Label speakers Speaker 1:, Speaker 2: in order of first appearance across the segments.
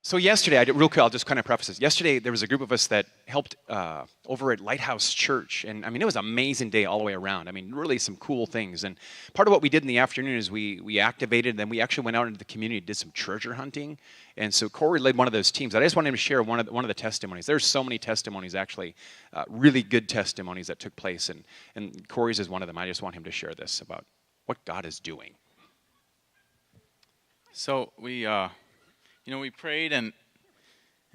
Speaker 1: So yesterday, real quick, I'll just kind of preface this. Yesterday, there was a group of us that helped over at Lighthouse Church, and I mean, it was an amazing day all the way around. I mean, really some cool things. And part of what we did in the afternoon is we activated, and then we actually went out into the community, did some treasure hunting. And so Corey led one of those teams. I just wanted him to share one of the testimonies. There's so many testimonies, actually, really good testimonies that took place, and Corey's is one of them. I just want him to share this about what God is doing.
Speaker 2: So we prayed and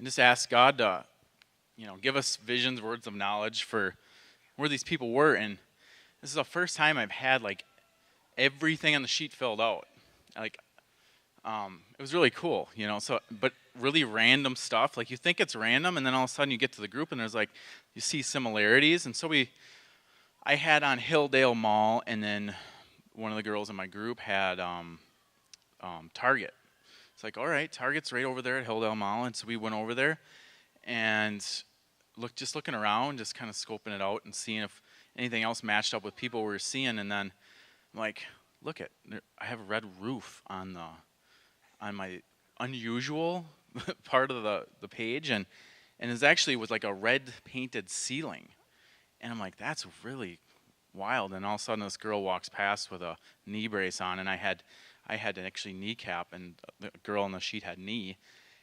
Speaker 2: just asked God to, give us visions, words of knowledge for where these people were. And this is the first time I've had like everything on the sheet filled out. Like, it was really cool, So, but really random stuff. Like you think it's random, and then all of a sudden you get to the group and there's like you see similarities. And so I had on Hilldale Mall, and then one of the girls in my group had Target. It's like, all right, Target's right over there at Hilldale Mall, and so we went over there and looking around, just kind of scoping it out and seeing if anything else matched up with people we were seeing. And then I'm like, I have a red roof on my unusual part of the page, and it actually was like a red painted ceiling. And I'm like, that's really wild. And all of a sudden this girl walks past with a knee brace on, and I had to actually kneecap, and the girl on the sheet had knee.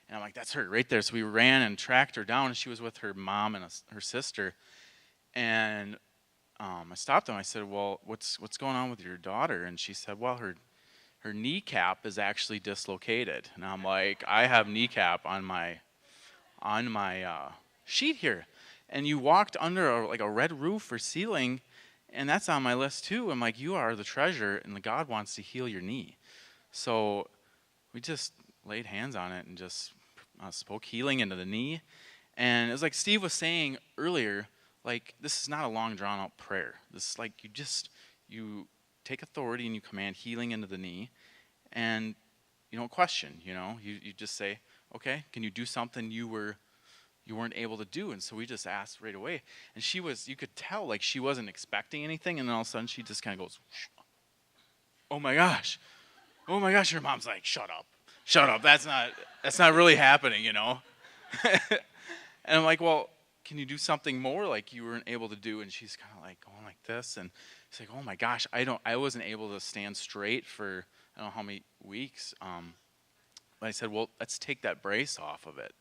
Speaker 2: And I'm like, that's her right there. So we ran and tracked her down, and she was with her mom and her sister. And I stopped them. I said, well, what's going on with your daughter? And she said, well, her kneecap is actually dislocated. And I'm like, I have kneecap on my sheet here. And you walked under a red roof or ceiling, and that's on my list too. I'm like, you are the treasure, and God wants to heal your knee. So we just laid hands on it and just spoke healing into the knee. And it was like Steve was saying earlier, like, this is not a long drawn out prayer. This is like you take authority and you command healing into the knee, and you don't question, you just say, okay, can you do something you weren't able to do? And so we just asked right away. And you could tell like she wasn't expecting anything, and then all of a sudden she just kind of goes, oh my gosh, your mom's like, shut up, that's not really happening, And I'm like, well, can you do something more like you weren't able to do? And she's kind of like going like this, and she's like, oh my gosh, I wasn't able to stand straight for I don't know how many weeks. But I said, well, let's take that brace off of it.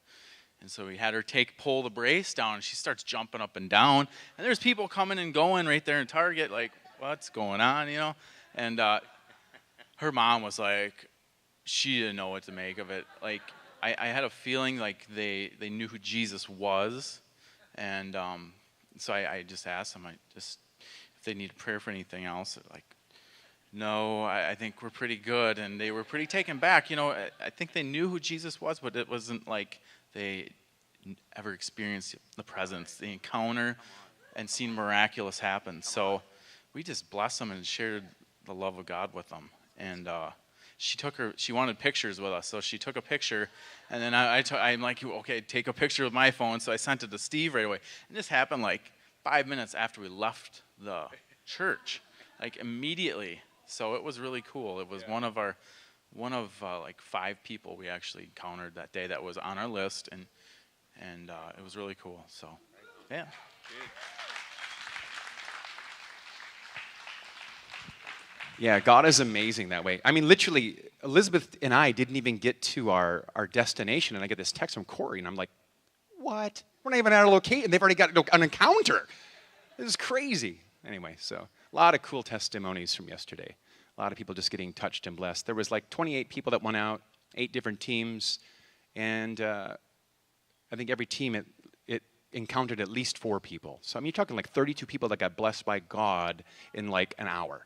Speaker 2: And so we had her pull the brace down, and she starts jumping up and down. And there's people coming and going right there in Target, like, what's going on, And her mom was like, she didn't know what to make of it. Like, I had a feeling like they knew who Jesus was. And so I just asked them, if they need prayer for anything else. Like, no, I think we're pretty good. And they were pretty taken back. I think they knew who Jesus was, but it wasn't like they ever experienced the presence, the encounter, and seen miraculous happen. So we just blessed them and shared the love of God with them. And she wanted pictures with us, so she took a picture, and then I'm like, okay, take a picture with my phone. So I sent it to Steve right away. And this happened like 5 minutes after we left the church, like immediately. So it was really cool. It was one of like 5 people we actually encountered that day that was on our list, and it was really cool. So, yeah.
Speaker 1: Yeah, God is amazing that way. I mean, literally, Elizabeth and I didn't even get to our destination, and I get this text from Corey, and I'm like, what? We're not even at our location. They've already got an encounter. This is crazy. Anyway, so a lot of cool testimonies from yesterday. A lot of people just getting touched and blessed. There was like 28 people that went out, 8 different teams, and I think every team it encountered at least 4 people. So I mean, you're talking like 32 people that got blessed by God in like an hour.